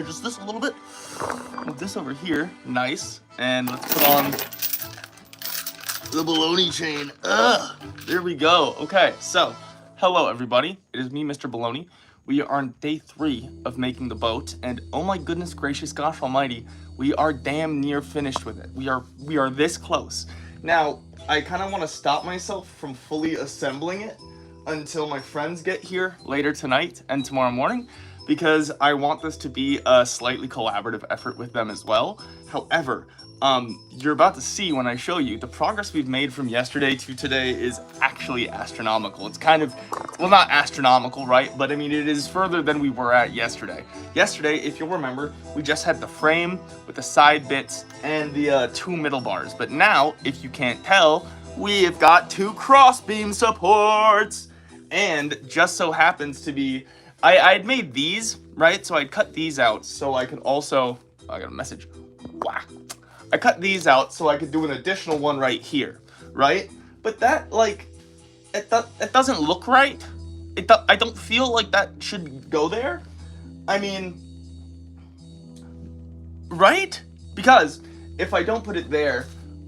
gonna adjust this a little bit. Move this over here, nice. And let's put on the bologna chain. There we go. Okay, so hello everybody. It is me, Mr. Bologna. We are on day 3 of making the boat, and oh my goodness gracious gosh almighty, we are damn near finished with it. We are this close. Now, I kind of want to stop myself from fully assembling it until my friends get here later tonight and tomorrow morning, because I want this to be a slightly collaborative effort with them as well. However, you're about to see when I show you, the progress we've made from yesterday to today is actually astronomical. It's kind of, well, not astronomical, right? But I mean, it is further than we were at yesterday. Yesterday, if you'll remember, we just had the frame with the side bits and the 2 middle bars. But now, if you can't tell, we have got 2 crossbeam supports. And just so happens to be, I had made these, right? So I'd cut these out so I could also, I got a message. Wah. I cut these out so I could do an additional one right here, right? But that, like, it doesn't look right. I don't feel like that should go there. I mean, right? Because if I don't put it there,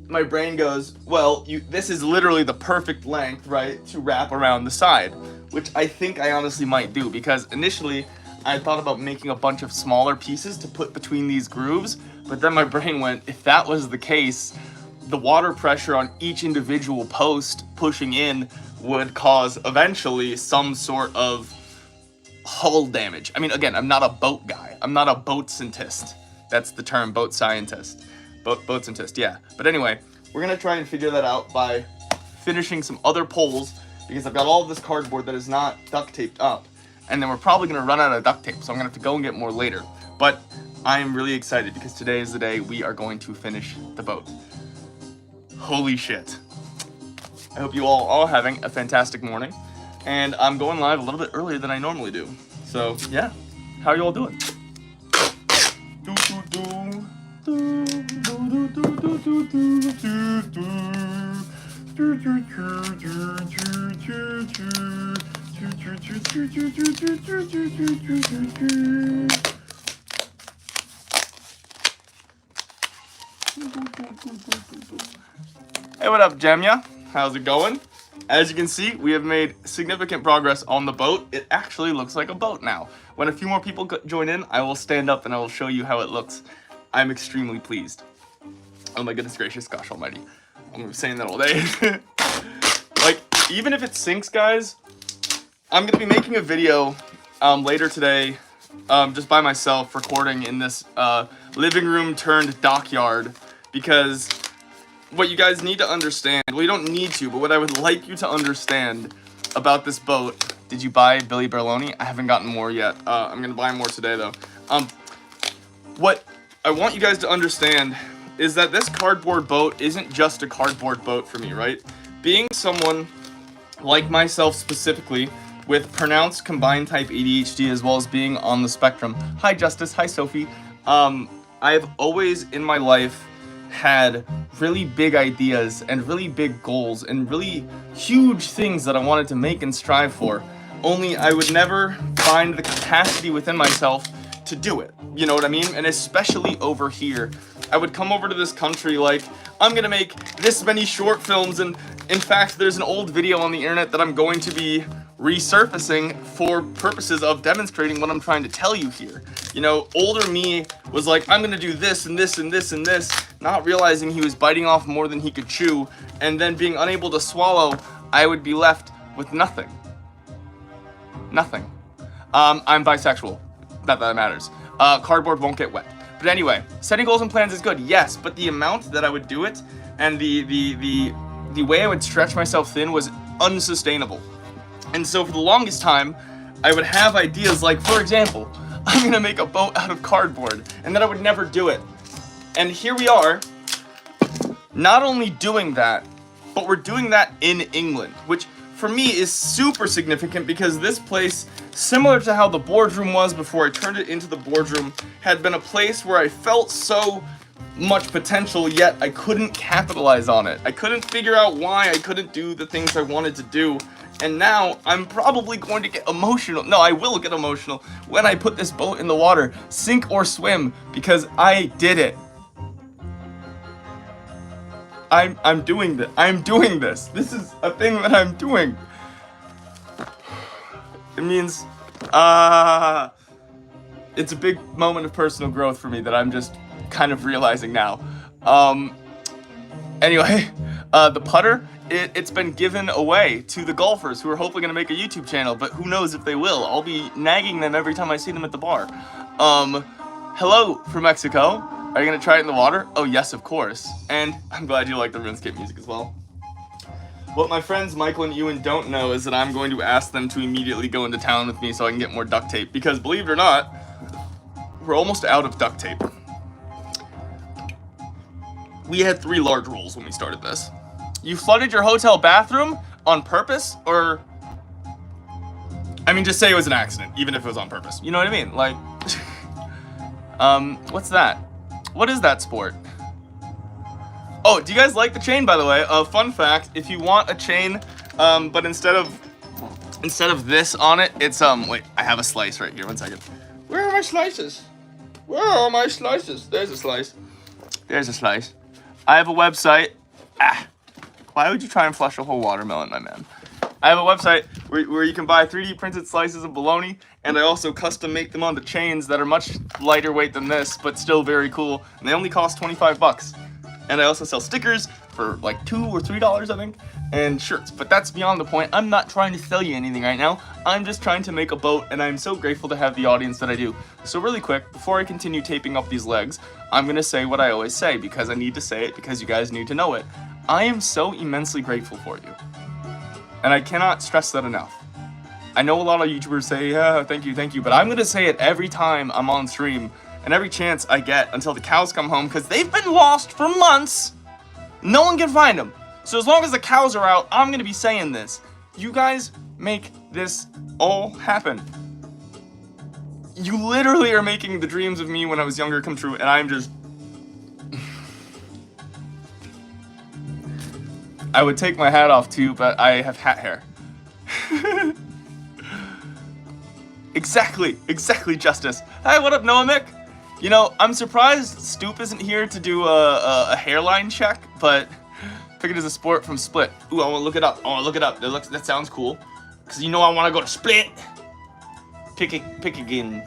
my brain goes, well, this is literally the perfect length, right, to wrap around the side, which I think I honestly might do, because initially I thought about making a bunch of smaller pieces to put between these grooves, but then my brain went, if that was the case, the water pressure on each individual post pushing in would cause eventually some sort of hull damage. I mean, again, I'm not a boat guy. I'm not a boat scientist. That's the term, boat scientist. Boat scientist, yeah. But anyway, we're gonna try and figure that out by finishing some other poles, because I've got all of this cardboard that is not duct taped up. And then we're probably gonna run out of duct tape, so I'm gonna have to go and get more later. But I am really excited because today is the day we are going to finish the boat. Holy shit. I hope you all are having a fantastic morning. And I'm going live a little bit earlier than I normally do. So yeah, how are you all doing? Hey, what up, Jemya? How's it going? As you can see, we have made significant progress on the boat. It actually looks like a boat now. When a few more people join in, I will stand up and I will show you how it looks. I'm extremely pleased. Oh my goodness gracious, gosh almighty. I'm gonna be saying that all day. Like, even if it sinks, guys, I'm gonna be making a video later today, just by myself, recording in this living room turned dockyard, because what you guys need to understand, well, you don't need to, but what I would like you to understand about this boat. Did you buy Billy Berloni? I haven't gotten more yet. I'm gonna buy more today though. What I want you guys to understand is that this cardboard boat isn't just a cardboard boat for me, right? Being someone like myself specifically with pronounced combined type ADHD, as well as being on the spectrum. Hi Justice, hi Sophie. I've always in my life had really big ideas and really big goals and really huge things that I wanted to make and strive for. Only I would never find the capacity within myself to do it. You know what I mean? And especially over here. I would come over to this country like, I'm gonna make this many short films, and in fact, there's an old video on the internet that I'm going to be resurfacing for purposes of demonstrating what I'm trying to tell you here. You know, older me was like, I'm gonna do this and this and this and this, not realizing he was biting off more than he could chew, and then being unable to swallow, I would be left with nothing. Nothing. I'm bisexual. Not that it matters. Cardboard won't get wet. But anyway, setting goals and plans is good, yes, but the amount that I would do it and the way I would stretch myself thin was unsustainable. And so for the longest time, I would have ideas like, for example, I'm gonna make a boat out of cardboard, and then I would never do it. And here we are, not only doing that, but we're doing that in England, which for me is super significant because this place, similar to how the boardroom was before I turned it into the boardroom, had been a place where I felt so much potential, yet I couldn't capitalize on it. I couldn't figure out why I couldn't do the things I wanted to do, And now I'm probably going to get emotional. No, I will get emotional when I put this boat in the water, sink or swim, because I did it. I'm doing this. I'm doing this. This is a thing that I'm doing. It means, it's a big moment of personal growth for me that I'm just kind of realizing now. Anyway, the putter, it's been given away to the golfers who are hopefully gonna make a YouTube channel, but who knows if they will. I'll be nagging them every time I see them at the bar. Hello from Mexico. Are you gonna try it in the water? Oh yes, of course. And I'm glad you like the RuneScape music as well. What my friends Michael and Ewan don't know is that I'm going to ask them to immediately go into town with me so I can get more duct tape, because believe it or not, we're almost out of duct tape. We had 3 large rolls when we started this. You flooded your hotel bathroom on purpose, or... I mean, just say it was an accident, even if it was on purpose. You know what I mean? Like, what's that? What is that sport? Oh, do you guys like the chain, by the way? Fun fact, if you want a chain, but instead of this on it, it's, wait, I have a slice right here, 1 second. Where are my slices? Where are my slices? There's a slice. There's a slice. I have a website. Why would you try and flush a whole watermelon, my man? I have a website where you can buy 3D printed slices of bologna, and I also custom make them onto chains that are much lighter weight than this, but still very cool, and they only cost 25 bucks. And I also sell stickers for like $2 or $3, I think, and shirts. But that's beyond the point. I'm not trying to sell you anything right now. I'm just trying to make a boat, and I'm so grateful to have the audience that I do. So really quick, before I continue taping up these legs, I'm gonna say what I always say, because I need to say it, because you guys need to know it. I am so immensely grateful for you. And I cannot stress that enough. I know a lot of YouTubers say, yeah, thank you, but I'm gonna say it every time I'm on stream, and every chance I get until the cows come home, because they've been lost for months. No one can find them. So as long as the cows are out, I'm gonna be saying this. You guys make this all happen. You literally are making the dreams of me when I was younger come true, and I'm just... I would take my hat off too, but I have hat hair. Exactly, Justice. Hey, what up, Noah Mick? You know, I'm surprised Stoop isn't here to do a hairline check, but figured as a sport from Split. Ooh, I wanna look it up. That sounds cool. Cause you know I wanna go to Split. Pick again.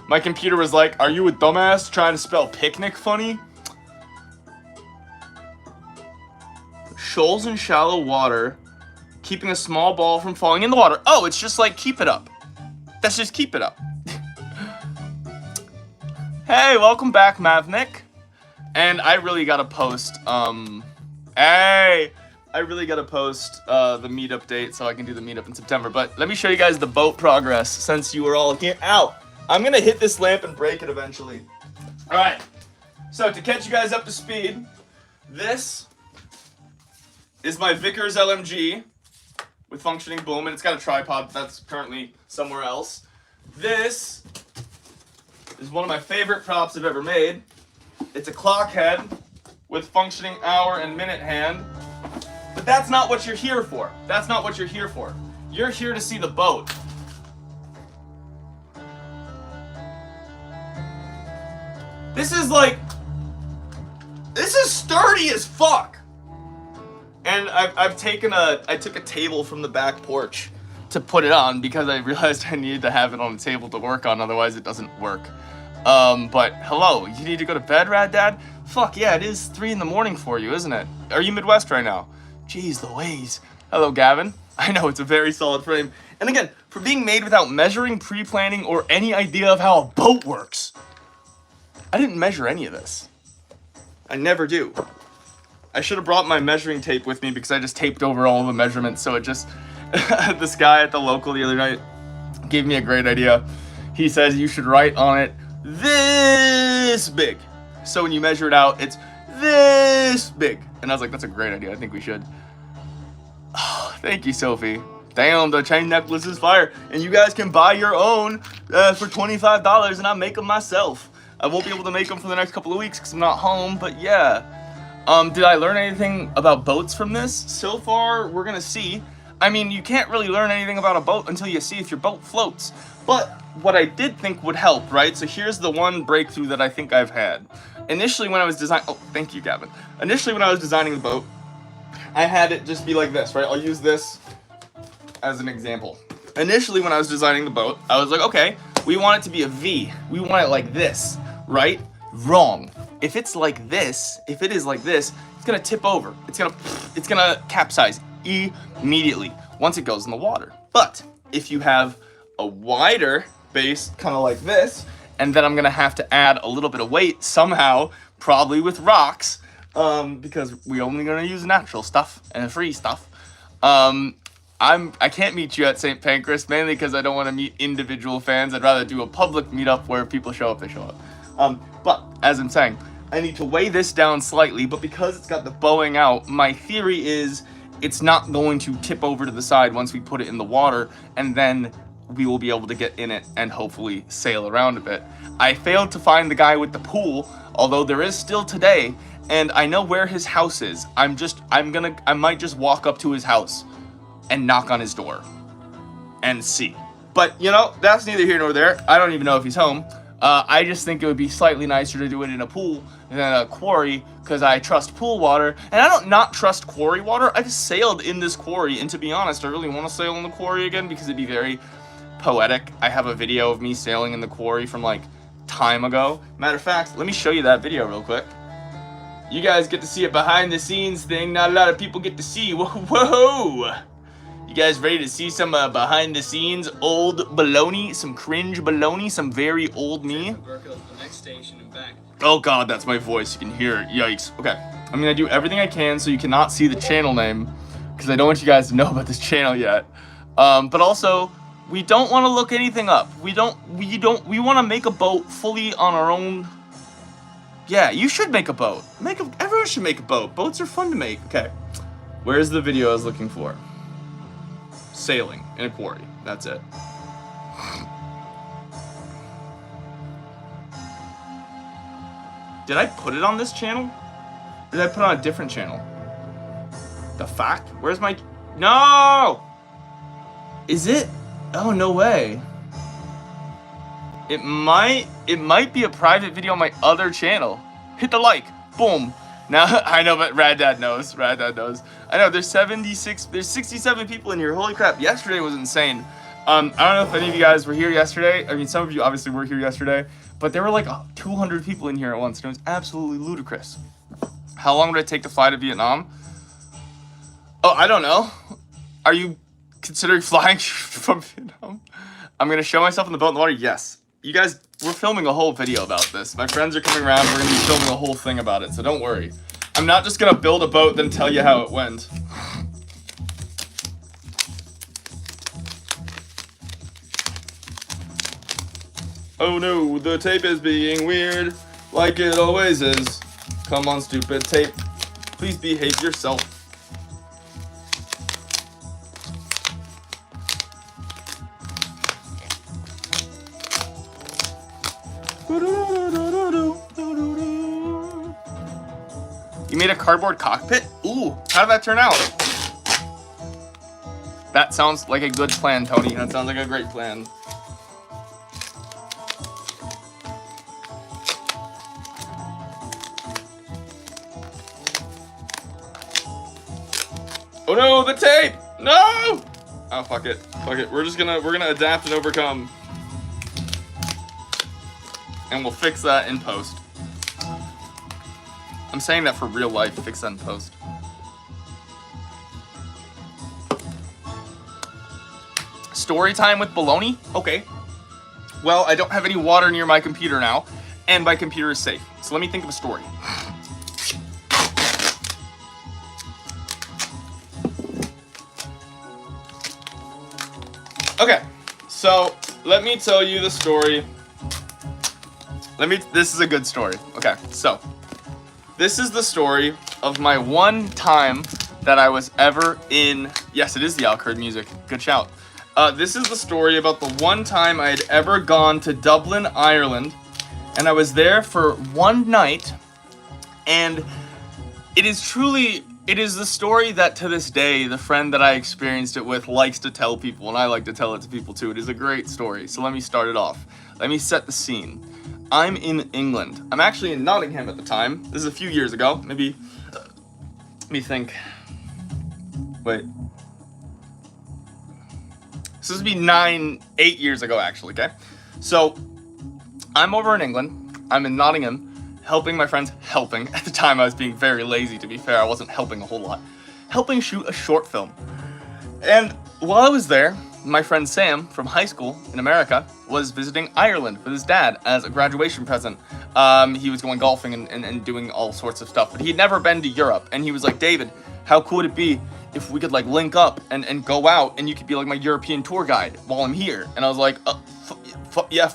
My computer was like, are you a dumbass trying to spell picnic funny? Shoals in shallow water, keeping a small ball from falling in the water. Oh, it's just like keep it up. That's just keep it up. Hey, welcome back, Mavnik. And I really gotta post, the meetup date so I can do the meetup in September. But let me show you guys the boat progress since you were all here. Ow! I'm gonna hit this lamp and break it eventually. Alright, so to catch you guys up to speed, this is my Vickers LMG with functioning boom, and it's got a tripod that's currently somewhere else. This is one of my favorite props I've ever made. It's a clock head with functioning hour and minute hand. But that's not what you're here for. That's not what you're here for. You're here to see the boat. This is sturdy as fuck. And I took a table from the back porch to put it on because I realized I needed to have it on the table to work on, otherwise it doesn't work. But hello, you need to go to bed, Rad Dad? Fuck yeah, it is 3 in the morning for you, isn't it? Are you Midwest right now? Jeez Louise. Hello, Gavin. I know, it's a very solid frame. And again, for being made without measuring, pre-planning, or any idea of how a boat works. I didn't measure any of this. I never do. I should have brought my measuring tape with me because I just taped over all the measurements, so it just... This guy at the local the other night gave me a great idea. He says you should write on it this big. So when you measure it out, it's this big. And I was like, that's a great idea. I think we should. Oh, thank you, Sophie. Damn, the chain necklace is fire. And you guys can buy your own for $25 and I'll make them myself. I won't be able to make them for the next couple of weeks because I'm not home, but yeah. Did I learn anything about boats from this? So far, we're gonna see. I mean, you can't really learn anything about a boat until you see if your boat floats. But what I did think would help, right? So here's the one breakthrough that I think I've had. Initially when I was oh, thank you, Gavin. Initially when I was designing the boat, I had it just be like this, right? I'll use this as an example. Initially when I was designing the boat, I was like, okay, we want it to be a V. We want it like this, right? Wrong. If it's like this, if it is like this, it's gonna tip over. It's gonna capsize immediately once it goes in the water. But if you have a wider base, kind of like this, and then I'm gonna have to add a little bit of weight somehow, probably with rocks, because we're only gonna use natural stuff and free stuff. I can't meet you at St. Pancras, mainly because I don't want to meet individual fans. I'd rather do a public meetup where if people show up, they show up. But as I'm saying, I need to weigh this down slightly, but because it's got the bowing out, my theory is it's not going to tip over to the side once we put it in the water, and then we will be able to get in it and hopefully sail around a bit. I failed to find the guy with the pool, although there is still today, and I know where his house is. I might just walk up to his house and knock on his door and see. But, you know, that's neither here nor there. I don't even know if he's home. I just think it would be slightly nicer to do it in a pool than a quarry, because I trust pool water. And I don't not trust quarry water. I've sailed in this quarry, and to be honest, I really want to sail in the quarry again because it'd be very poetic. I have a video of me sailing in the quarry from, like, time ago. Matter of fact, let me show you that video real quick. You guys get to see a behind-the-scenes thing not a lot of people get to see. Whoa! You guys ready to see some behind-the-scenes old Bologna, some cringe Bologna, some very old me? Oh god, that's my voice. You can hear it. Yikes. Okay, I'm gonna do everything I can so you cannot see the channel name, because I don't want you guys to know about this channel yet. But also, we don't want to look anything up. We want to make a boat fully on our own. Yeah, you should make a boat. Everyone should make a boat. Boats are fun to make. Okay, where's the video I was looking for? Sailing in a quarry. That's it. Did I put it on this channel? Or did I put it on a different channel? The fact? Where's my... No! Is it? Oh, no way. It might be a private video on my other channel. Hit the like. Boom. Now, I know, but Rad Dad knows. Rad Dad knows. I know, there's 67 people in here. Holy crap, yesterday was insane. I don't know if any of you guys were here yesterday. I mean, some of you obviously were here yesterday. But there were like 200 people in here at once. And it was absolutely ludicrous. How long would it take to fly to Vietnam? Oh, I don't know. Are you considering flying from Vietnam? I'm going to show myself in the boat in the water? Yes. You guys, we're filming a whole video about this. My friends are coming around. We're going to be filming a whole thing about it, so don't worry. I'm not just going to build a boat then tell you how it went. Oh no, the tape is being weird, like it always is. Come on, stupid tape. Please behave yourself. You made a cardboard cockpit? Ooh, how did that turn out? That sounds like a good plan, Tony. That sounds like a great plan. Oh no, the tape! No! Oh, fuck it. Fuck it. We're gonna adapt and overcome. And we'll fix that in post. I'm saying that for real life. Fix that in post. Story time with Bologna? Okay. Well, I don't have any water near my computer now, and my computer is safe. So let me think of a story. Okay, so let me tell you the story. This is a good story. Okay, so this is the story of my one time that I was ever in. Yes, it is the Alcurd music. Good shout. This is the story about the one time I had ever gone to Dublin, Ireland, and I was there for one night, and it is truly It is the story that to this day, the friend that I experienced it with likes to tell people, and I like to tell it to people too. It is a great story. So let me start it off. Let me set the scene. I'm in England. I'm actually in Nottingham at the time. This is a few years ago. Maybe, let me think. Wait. So this would be 8 years ago actually, okay? So I'm over in England. I'm in Nottingham. Helping my friends, at the time I was being very lazy, to be fair. I wasn't helping a whole lot. Helping shoot a short film. And while I was there, my friend Sam from high school in America was visiting Ireland with his dad as a graduation present. He was going golfing and doing all sorts of stuff, but he had never been to Europe. And he was like, David, how cool would it be if we could like link up and go out and you could be like my European tour guide while I'm here? And I was like, fuck yeah,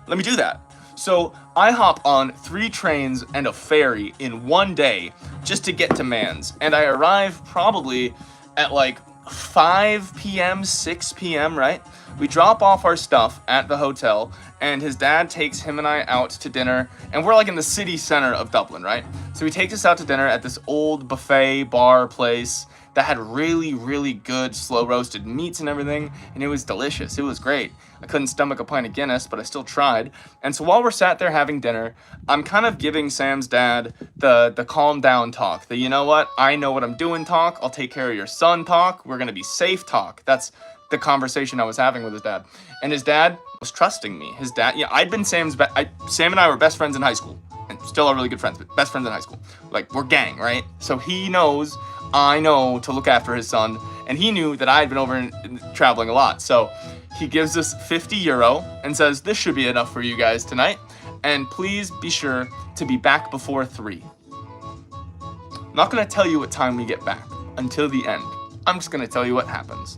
let me do that. So I hop on 3 trains and a ferry in one day just to get to Mans. And I arrive probably at like 5 p.m., 6 p.m., right? We drop off our stuff at the hotel, and his dad takes him and I out to dinner, and we're like in the city center of Dublin, right? So he takes us out to dinner at this old buffet bar place that had really, really good slow roasted meats and everything, and it was delicious. It was great. I couldn't stomach a pint of Guinness, but I still tried. And so while we're sat there having dinner, I'm kind of giving Sam's dad the calm down talk, the you know what, I know what I'm doing talk, I'll take care of your son talk, we're gonna be safe talk. That's the conversation I was having with his dad. And his dad was trusting me. His dad, yeah, I'd been Sam and I were best friends in high school, and still are really good friends, but best friends in high school. Like, we're gang, right? So he knows I know to look after his son, and he knew that I had been over and traveling a lot. So he gives us €50 and says, this should be enough for you guys tonight, and please be sure to be back before 3. I'm not gonna tell you what time we get back until the end. I'm just gonna tell you what happens.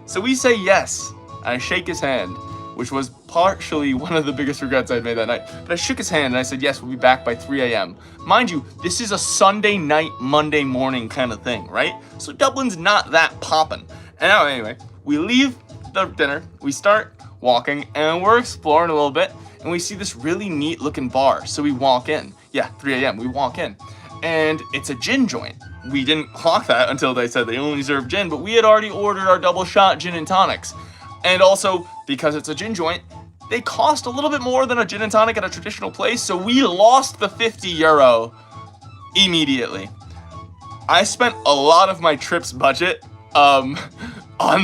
So we say yes, and I shake his hand, which was partially one of the biggest regrets I'd made that night. But I shook his hand and I said, yes, we'll be back by 3 a.m. Mind you, this is a Sunday night, Monday morning kind of thing, right? So Dublin's not that poppin'. And now, anyway, we leave the dinner, we start walking, and we're exploring a little bit, and we see this really neat looking bar. So we walk in. Yeah, 3 a.m., we walk in. And it's a gin joint. We didn't clock that until they said they only serve gin, but we had already ordered our double shot gin and tonics. And also, because it's a gin joint, they cost a little bit more than a gin and tonic at a traditional place, so we lost the €50 immediately. I spent a lot of my trip's budget on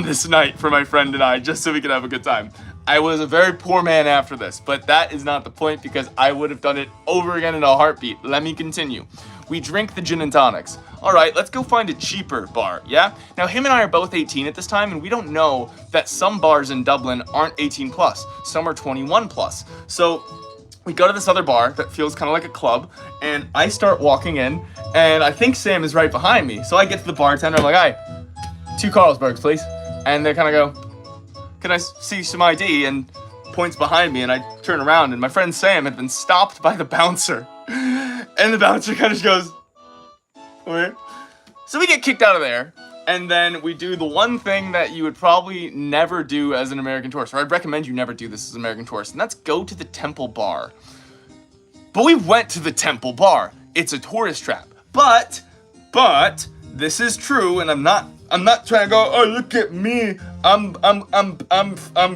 this night for my friend and I, just so we could have a good time. I was a very poor man after this, but that is not the point because I would have done it over again in a heartbeat. Let me continue. We drink the gin and tonics. All right, let's go find a cheaper bar, yeah? Now, him and I are both 18 at this time, and we don't know that some bars in Dublin aren't 18 plus. Some are 21 plus. So we go to this other bar that feels kind of like a club, and I start walking in, and I think Sam is right behind me. So I get to the bartender, I'm like, hi, 2 Carlsbergs, please. And they kind of go, can I see some ID? And points behind me, and I turn around, and my friend Sam had been stopped by the bouncer. And the bouncer kind of goes, where? So we get kicked out of there, and then we do the one thing that you would probably never do as an American tourist, or I'd recommend you never do this as an American tourist, and that's go to the Temple Bar. But we went to the Temple Bar. It's a tourist trap. But this is true, and I'm not trying to go, oh, look at me. I'm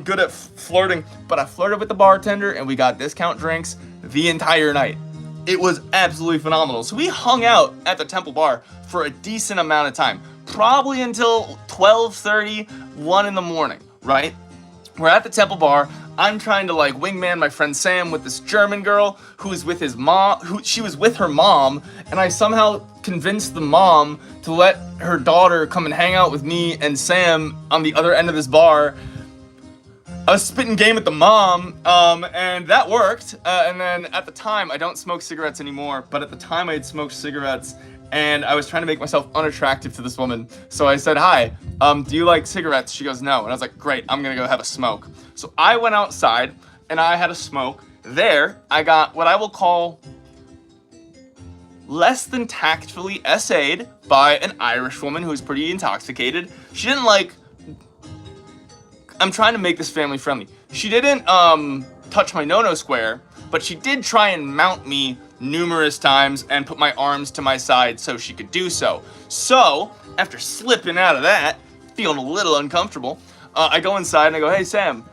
good at flirting. But I flirted with the bartender, and we got discount drinks the entire night. It was absolutely phenomenal. So we hung out at the Temple Bar for a decent amount of time, probably until 12:30, 1 in the morning, right? We're at the Temple Bar. I'm trying to like wingman my friend Sam with this German girl who was with his mom, she was with her mom, and I somehow convinced the mom to let her daughter come and hang out with me and Sam on the other end of this bar. I was spitting game at the mom, and that worked. And then at the time, I don't smoke cigarettes anymore, but at the time I had smoked cigarettes, and I was trying to make myself unattractive to this woman. So I said, hi, do you like cigarettes? She goes, no. And I was like, great, I'm gonna go have a smoke. So I went outside, and I had a smoke. There, I got what I will call less than tactfully essayed by an Irish woman who was pretty intoxicated. She didn't like, I'm trying to make this family friendly. She didn't touch my no-no square, but she did try and mount me numerous times and put my arms to my side so she could do so. So, after slipping out of that, feeling a little uncomfortable, I go inside and I go, hey Sam,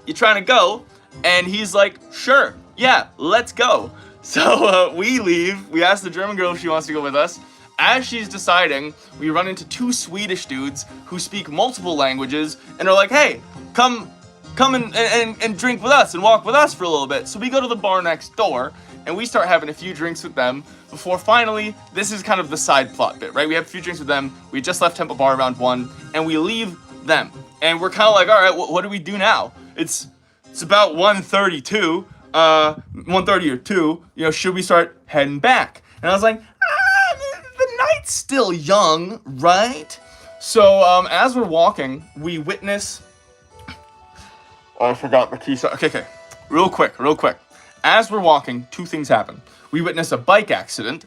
you trying to go? And he's like, sure, yeah, let's go. So we leave, we ask the German girl if she wants to go with us. As she's deciding, we run into two Swedish dudes who speak multiple languages and are like, hey, come and drink with us and walk with us for a little bit. So we go to the bar next door and we start having a few drinks with them before finally, this is kind of the side plot bit, right? We have a few drinks with them, we just left Temple Bar around 1, and we leave them. And we're kind of like, all right, what do we do now? It's about 1:32, 1:30 or 2, you know, should we start heading back? And I was like, the night's still young, right? So as we're walking, we witness, oh, I forgot the key. Okay, real quick. As we're walking, two things happen. We witness a bike accident.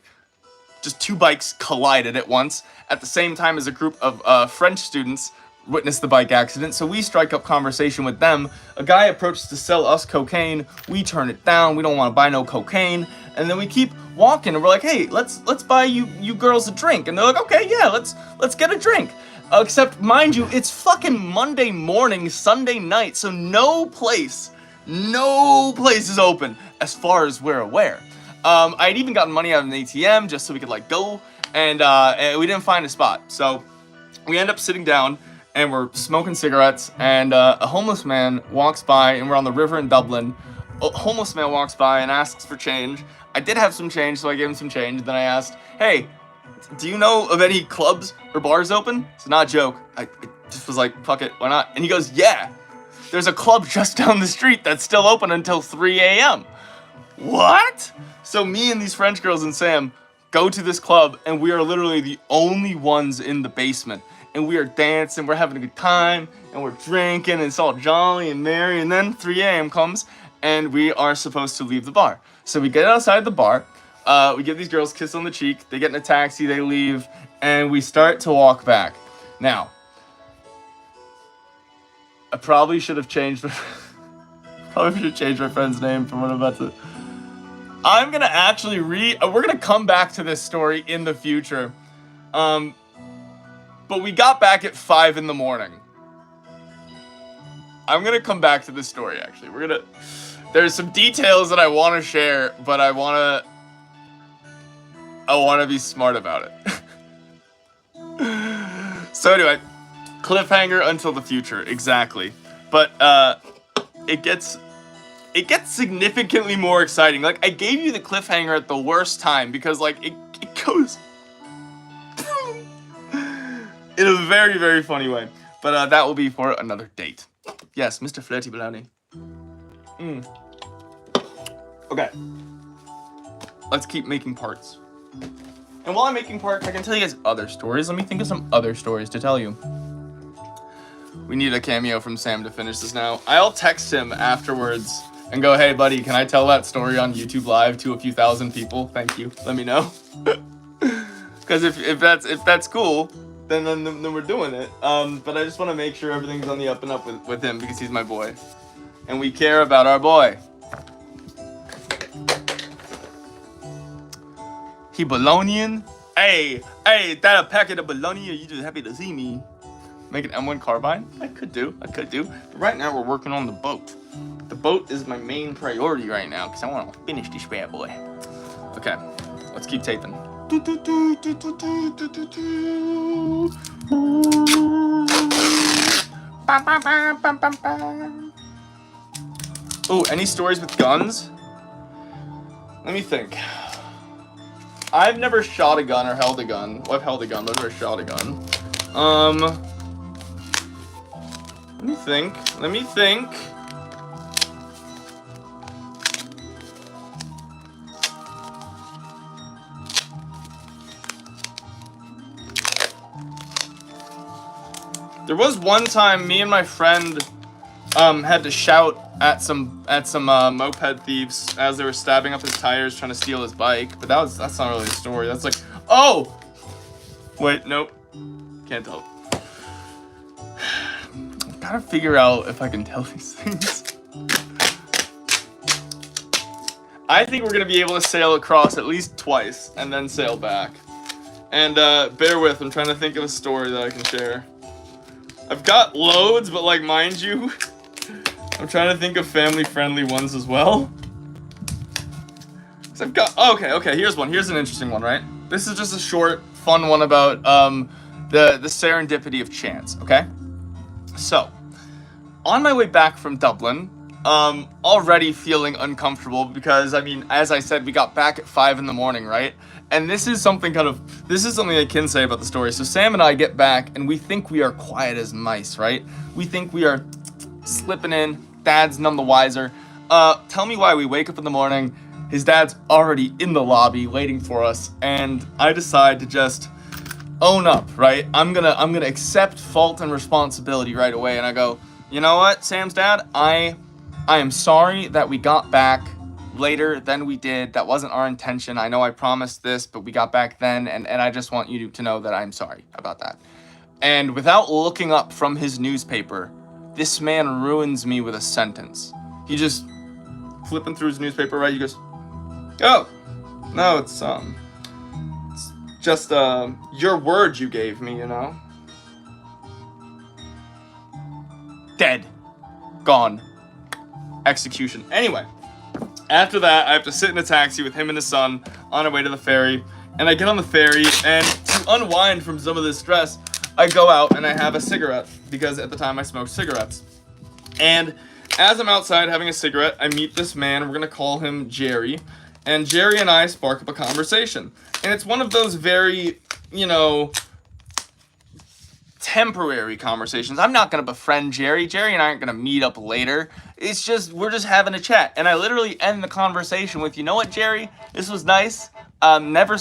Just two bikes collided at once at the same time as a group of French students witnessed the bike accident. So we strike up conversation with them. A guy approaches to sell us cocaine. We turn it down. We don't want to buy no cocaine. And then we keep walking and we're like, hey, let's buy you girls a drink. And they're like, okay, yeah, let's get a drink. Except, mind you, it's fucking Monday morning, Sunday night, so no place is open as far as we're aware. I had even gotten money out of an ATM just so we could like go, and we didn't find a spot. So we end up sitting down and we're smoking cigarettes, and a homeless man walks by, and we're on the river in Dublin. A homeless man walks by and asks for change. I did have some change, so I gave him some change. Then I asked, hey, do you know of any clubs or bars open? It's not a joke. I just was like, fuck it, why not? And he goes, yeah, there's a club just down the street that's still open until 3 a.m. What? So me and these French girls and Sam go to this club, and we are literally the only ones in the basement. And we are dancing, we're having a good time, and we're drinking, and it's all jolly and merry. And then 3 a.m. comes, and we are supposed to leave the bar. So we get outside the bar, we give these girls a kiss on the cheek, they get in a taxi, they leave, and we start to walk back. Now, I probably should have changed my friend's name from what I'm about to. I'm gonna actually we're gonna come back to this story in the future. But we got back at 5 in the morning. I'm gonna come back to this story actually. There's some details that I wanna share, but I wanna be smart about it. So anyway, cliffhanger until the future, exactly. But it gets significantly more exciting. Like, I gave you the cliffhanger at the worst time because like it goes in a very, very funny way. But that will be for another date. Yes, Mr. Flirty Bologna. Okay. Let's keep making parts. And while I'm making parts, I can tell you guys other stories. Let me think of some other stories to tell you. We need a cameo from Sam to finish this now. I'll text him afterwards and go, hey buddy, can I tell that story on YouTube Live to a few thousand people? Thank you. Let me know. Because if that's cool, then we're doing it. But I just want to make sure everything's on the up and up with him because he's my boy. And we care about our boy. He Bolognian? Hey, that a packet of bologna, or you just happy to see me? Make an M1 carbine? I could do. But right now we're working on the boat. The boat is my main priority right now because I want to finish this bad boy. Okay, let's keep taping. Oh, any stories with guns? Let me think. I've never shot a gun or held a gun. Well, I've held a gun, but I've never shot a gun. Let me think. There was one time me and my friend had to shout at some moped thieves as they were stabbing up his tires trying to steal his bike, but that's not really a story. That's like, oh! Wait, nope. Can't tell. I've gotta figure out if I can tell these things. I think we're gonna be able to sail across at least twice and then sail back. And bear with, I'm trying to think of a story that I can share. I've got loads, but like, mind you, I'm trying to think of family-friendly ones as well. So I've got, okay, here's one. Here's an interesting one, right? This is just a short, fun one about the serendipity of chance, okay? So, on my way back from Dublin, already feeling uncomfortable because, I mean, as I said, we got back at 5 in the morning, right? And this is something I can say about the story. So Sam and I get back and we think we are quiet as mice, right? We think we are slipping in, Dad's none the wiser. Tell me why we wake up in the morning, his dad's already in the lobby waiting for us, and I decide to just own up, right? I'm gonna accept fault and responsibility right away, and I go, you know what, Sam's dad, I am sorry that we got back later than we did. That wasn't our intention. I know I promised this, but we got back then, and I just want you to know that I'm sorry about that. And without looking up from his newspaper, this man ruins me with a sentence. He just flipping through his newspaper, right? He goes, oh, no, it's just your word you gave me, you know. Dead. Gone. Execution. Anyway, after that, I have to sit in a taxi with him and his son on our way to the ferry. And I get on the ferry, and to unwind from some of this stress, I go out and I have a cigarette, because at the time I smoked cigarettes. And as I'm outside having a cigarette, I meet this man. We're going to call him Jerry. And Jerry and I spark up a conversation. And it's one of those very, you know, temporary conversations. I'm not going to befriend Jerry. Jerry and I aren't going to meet up later. It's just, we're just having a chat. And I literally end the conversation with, you know what, Jerry? This was nice. I'll never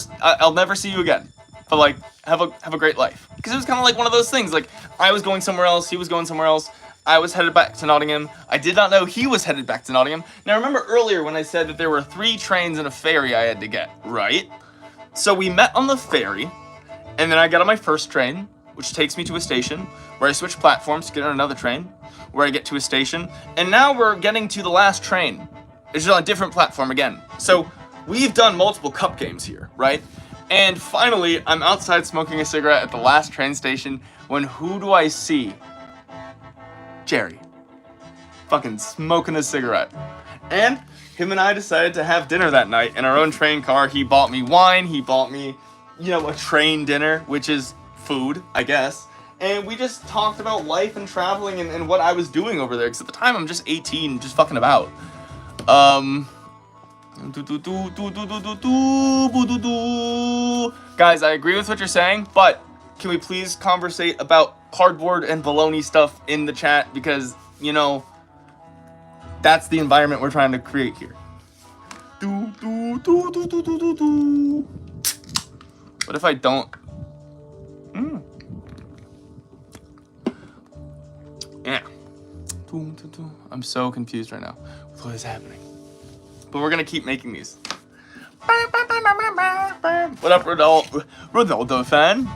see you again. But like, have a great life. Because it was kind of like one of those things. Like, I was going somewhere else. He was going somewhere else. I was headed back to Nottingham. I did not know he was headed back to Nottingham. Now, remember earlier when I said that there were 3 trains and a ferry I had to get, right? So we met on the ferry, and then I got on my first train, which takes me to a station, where I switch platforms to get on another train, where I get to a station, and now we're getting to the last train. It's just on a different platform again. So we've done multiple cup games here, right? And finally, I'm outside smoking a cigarette at the last train station, when who do I see? Jerry. Fucking smoking a cigarette. And him and I decided to have dinner that night in our own train car. He bought me wine, he bought me, you know, a train dinner, which is food, I guess. And we just talked about life and traveling and what I was doing over there. Because at the time, I'm just 18, just fucking about. Guys, I agree with what you're saying, but can we please conversate about cardboard and bologna stuff in the chat? Because, you know, that's the environment we're trying to create here. What if I don't? Yeah. I'm so confused right now with what is happening. But we're gonna keep making these. What up, Ronaldo fan?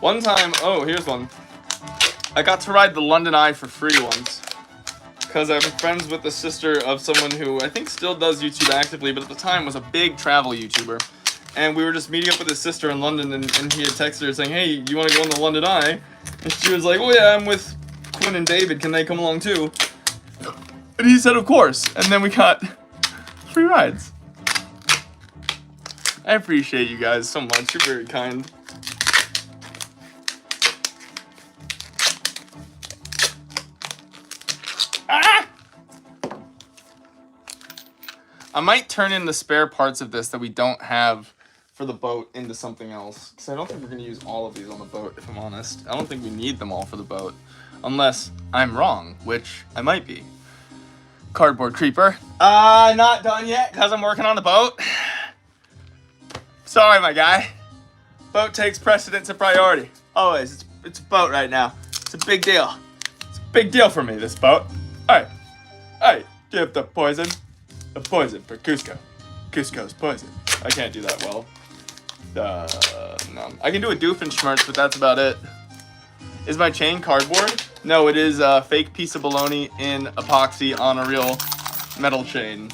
One time, oh, here's one. I got to ride the London Eye for free once. Because I'm friends with the sister of someone who I think still does YouTube actively, but at the time was a big travel YouTuber. And we were just meeting up with his sister in London, and he had texted her saying, hey, you want to go on the London Eye? And she was like, oh yeah, I'm with Quinn and David, can they come along too? And he said, of course. And then we got free rides. I appreciate you guys so much, you're very kind. I might turn in the spare parts of this that we don't have for the boat into something else. Because I don't think we're going to use all of these on the boat, if I'm honest. I don't think we need them all for the boat. Unless I'm wrong, which I might be. Cardboard creeper. Not done yet, because I'm working on the boat. Sorry, my guy. Boat takes precedence and priority. Always. It's a boat right now. It's a big deal. It's a big deal for me, this boat. Alright. Alright. Give the poison. The poison for Cusco. Cusco's poison. I can't do that well. No. I can do a Doofenshmirtz, but that's about it. Is my chain cardboard? No, it is a fake piece of bologna in epoxy on a real metal chain.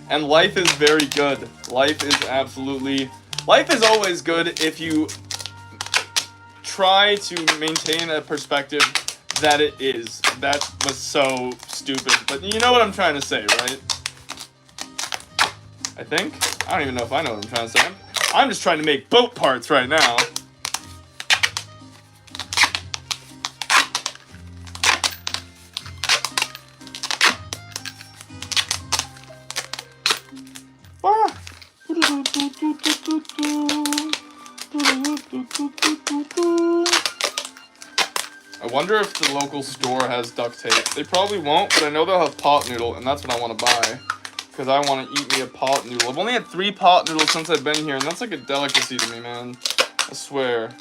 And life is very good. Life is always good if you try to maintain a perspective that it is. That was so stupid, but you know what I'm trying to say, right? I think? I don't even know if I know what I'm trying to say. I'm just trying to make boat parts right now. I wonder if the local store has duct tape. They probably won't, but I know they'll have pot noodle, and that's what I want to buy. Because I want to eat me a pot noodle. I've only had 3 pot noodles since I've been here, and that's like a delicacy to me, man. I swear.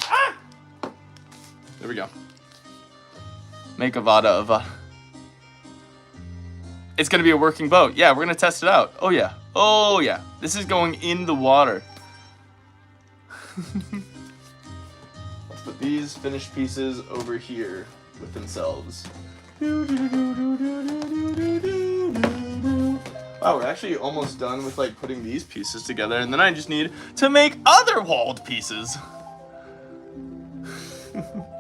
Ah! There we go. Make a vada of a... It's going to be a working boat. Yeah, we're going to test it out. Oh, yeah. Oh, yeah. This is going in the water. Let's put these finished pieces over here with themselves. Wow, we're actually almost done with like putting these pieces together, and then I just need to make other walled pieces.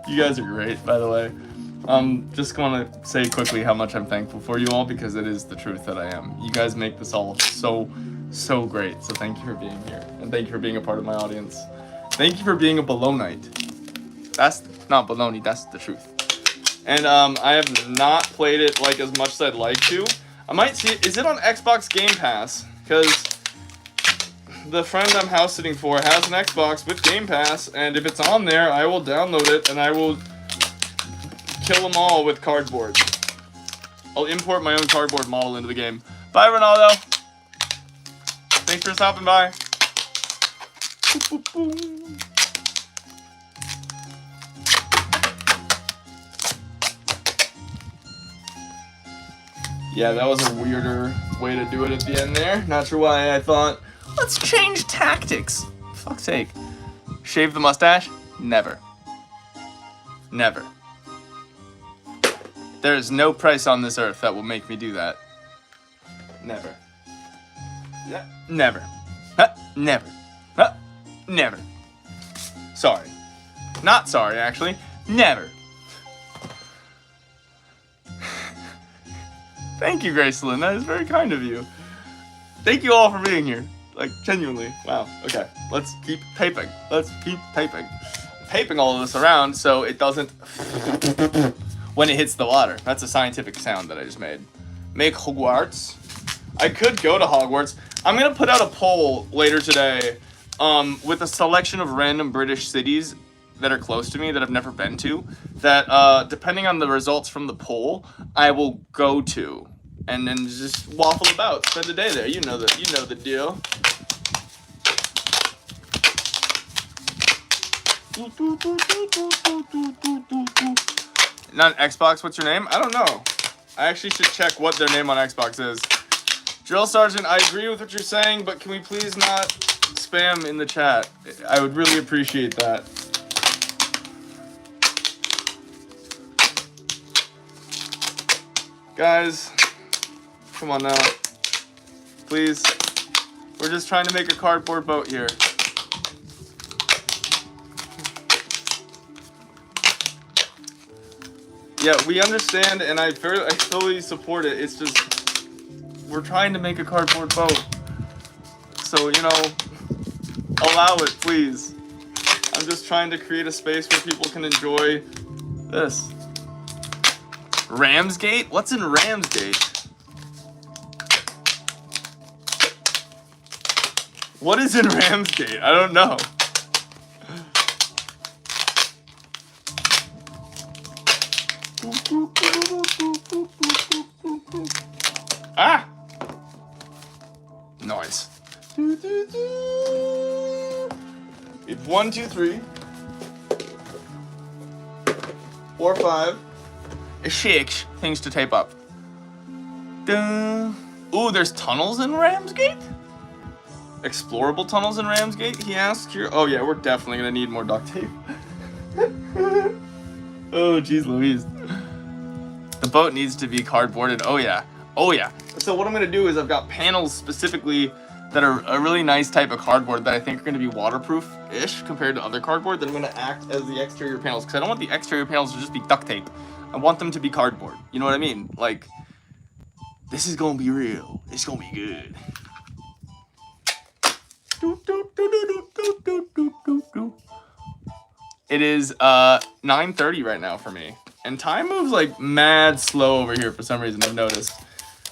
You guys are great, by the way. Just want to say quickly how much I'm thankful for you all, because it is the truth that I am. You guys make this all so great. So thank you for being here, and thank you for being a part of my audience. Thank you for being a bolognite. That's not bologna, that's the truth. And I have not played it like as much as I'd like to. I might see it. Is it on Xbox Game Pass? Because the friend I'm house sitting for has an Xbox with Game Pass, and if it's on there, I will download it and I will kill them all with cardboard. I'll import my own cardboard model into the game. Bye, Ronaldo. Thanks for stopping by. Yeah, that was a weirder way to do it at the end there. Not sure why I thought, let's change tactics. For fuck's sake. Shave the mustache? Never. Never. There is no price on this earth that will make me do that. Never. Yeah, never. Never. Never. Sorry. Not sorry, actually. Never. Thank you, Gracelyn. That is very kind of you. Thank you all for being here. Like, genuinely. Wow. Okay. Let's keep taping. Let's keep taping. Taping all of this around so it doesn't when it hits the water. That's a scientific sound that I just made. Make Hogwarts. I could go to Hogwarts. I'm going to put out a poll later today with a selection of random British cities that are close to me that I've never been to, that depending on the results from the poll, I will go to, and then just waffle about, spend a day there. You know the deal. Not Xbox. What's your name? I don't know. I actually should check what their name on Xbox is. Drill Sergeant, I agree with what you're saying, but can we please not spam in the chat? I would really appreciate that. Guys, come on now. Please. We're just trying to make a cardboard boat here. Yeah, we understand, and I fully support it. It's just, we're trying to make a cardboard boat. So, you know, allow it, please. I'm just trying to create a space where people can enjoy this. Ramsgate? What's in Ramsgate? What is in Ramsgate? I don't know. Ah! Nice. It's 1, 2, 3, 4, 5. 6 things to tape up. Ooh, there's tunnels in Ramsgate? Explorable tunnels in Ramsgate, he asks here. Oh yeah, we're definitely gonna need more duct tape. Oh, geez Louise. The boat needs to be cardboarded. Oh yeah. Oh yeah. So what I'm gonna do is I've got panels specifically that are a really nice type of cardboard that I think are gonna be waterproof-ish compared to other cardboard that I'm gonna act as the exterior panels, because I don't want the exterior panels to just be duct tape. I want them to be cardboard. You know what I mean? Like, this is gonna be real. It's gonna be good. It is 9:30 right now for me, and time moves like mad slow over here for some reason. I've noticed.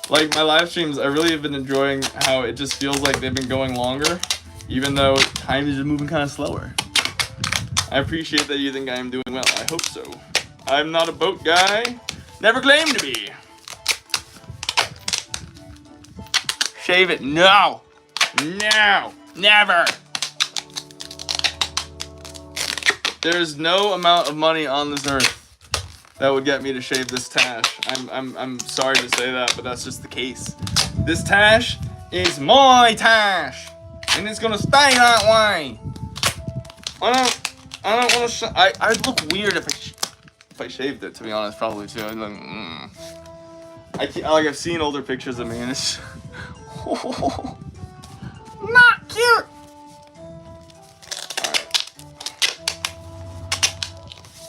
Like my live streams, I really have been enjoying how it just feels like they've been going longer, even though time is just moving kind of slower. I appreciate that you think I am doing well. I hope so. I'm not a boat guy. Never claimed to be. Shave it. No. No. Never. There's no amount of money on this earth that would get me to shave this tash. I'm sorry to say that, but that's just the case. This tash is my tash, and it's gonna stay that way. I don't want to. I'd look weird if I shaved it. To be honest, probably too. I'd like, I've seen older pictures of me, and it's not cute.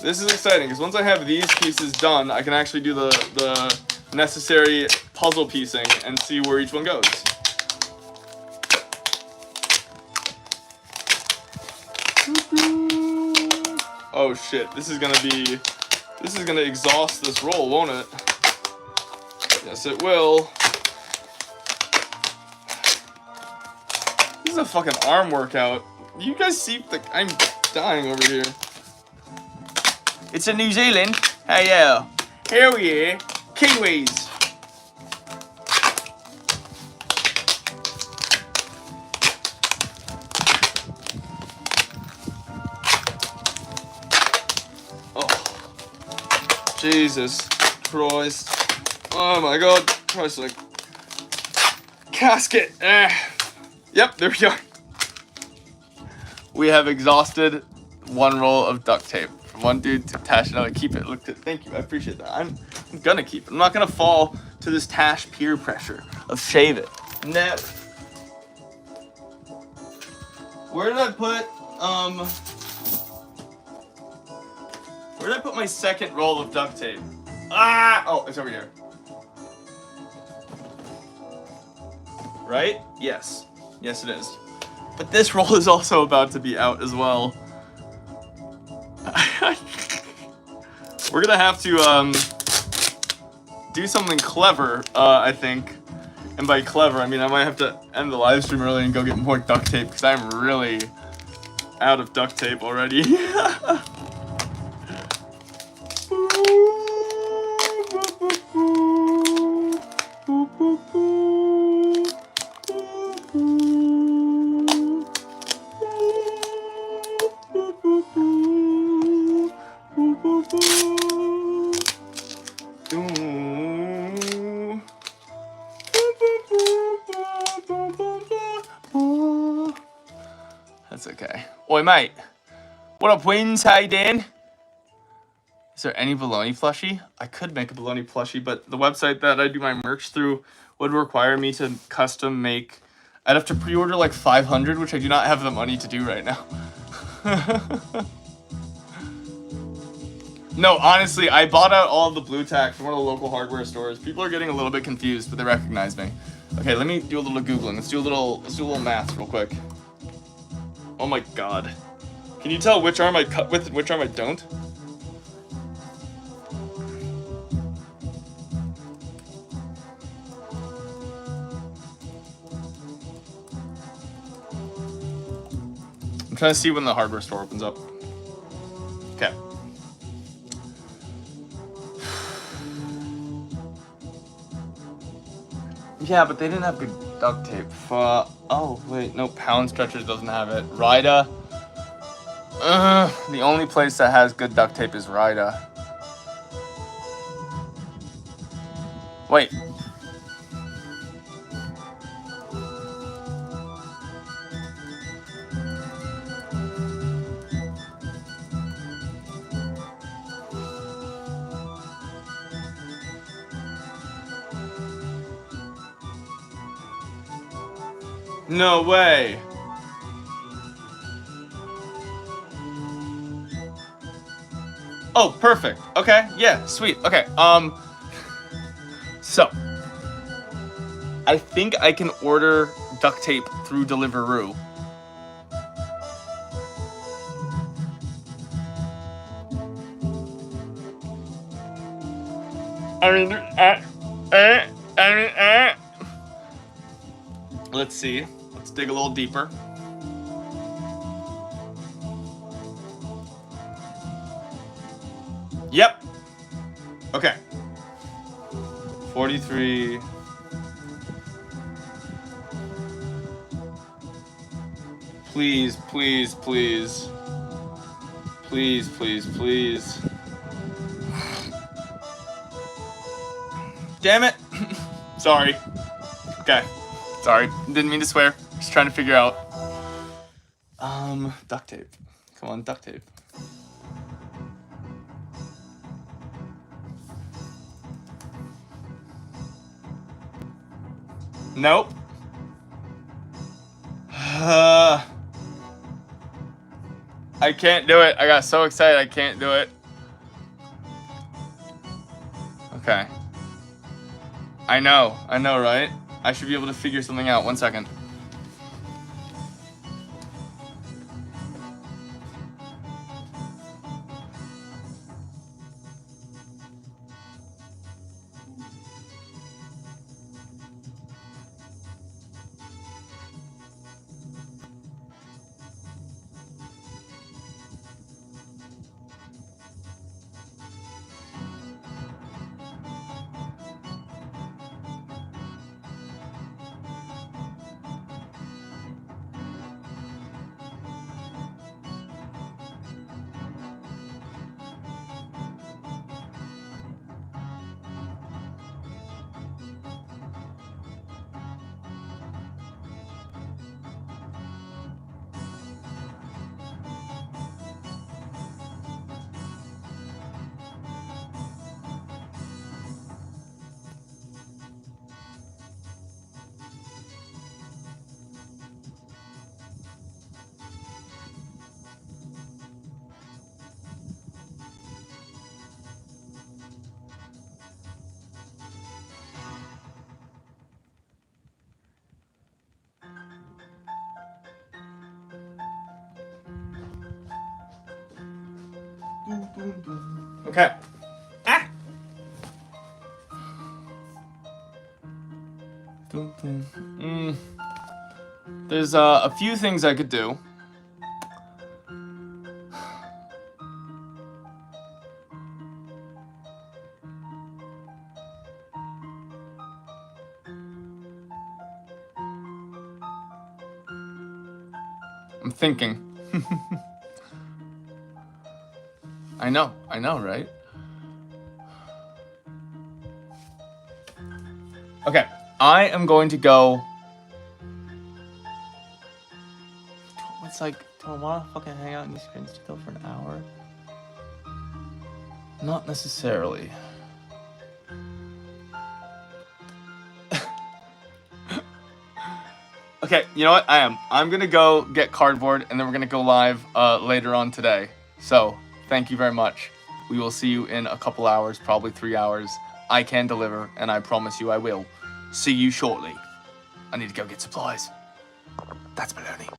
This is exciting, because once I have these pieces done, I can actually do the necessary puzzle piecing and see where each one goes. Oh shit, this is gonna exhaust this roll, won't it? Yes, it will. This is a fucking arm workout. You guys see I'm dying over here. It's in New Zealand. Hey, yeah. Hell yeah. Kiwis. Oh. Jesus Christ. Oh my God. Christ, like. Casket. Yep, there we are. We have exhausted one roll of duct tape. One dude to Tash, another. Keep it. Look, thank you. I appreciate that. I'm gonna keep it. I'm not gonna fall to this Tash peer pressure of shave it. No. Where did I put my second roll of duct tape? Ah! Oh, it's over here. Right? Yes. Yes, it is. But this roll is also about to be out as well. We're gonna have to do something clever, I think. And by clever, I mean I might have to end the live stream early and go get more duct tape, because I'm really out of duct tape already. That's okay. Oi, mate. What up, Wins? How you doing? Is there any bologna plushie? I could make a bologna plushie, but the website that I do my merch through would require me to custom make. I'd have to pre-order like 500, which I do not have the money to do right now. No, honestly, I bought out all of the blue tack from one of the local hardware stores. People are getting a little bit confused, but they recognize me. Okay, let me do a little Googling. Let's do a little math real quick. Oh my God. Can you tell which arm I cut with and which arm I don't? I'm trying to see when the hardware store opens up. Okay. Yeah, but they didn't have good duct tape. Oh, wait, no, Pound Stretchers doesn't have it. Rida. The only place that has good duct tape is Rida. Wait. No way. Oh, perfect. Okay, yeah, sweet. Okay, so I think I can order duct tape through Deliveroo. I mean, let's see. Let's dig a little deeper. Yep. Okay. 43. Please, please, please. Please, please, please. Damn it. Sorry. Okay. Sorry. Didn't mean to swear. Just trying to figure out. Duct tape. Come on, duct tape. Nope. I can't do it. I got so excited I can't do it. Okay. I know, right? I should be able to figure something out. 1 second. Okay. Ah! There's a few things I could do. I'm thinking. I know, right? Okay, I am going to go. It's like, do I want to fucking hang out in these screens still for an hour? Not necessarily. Okay, you know what? I'm gonna go get cardboard, and then we're gonna go live later on today. So, thank you very much. We will see you in a couple hours, probably 3 hours. I can deliver, and I promise you I will. See you shortly. I need to go get supplies. That's baloney.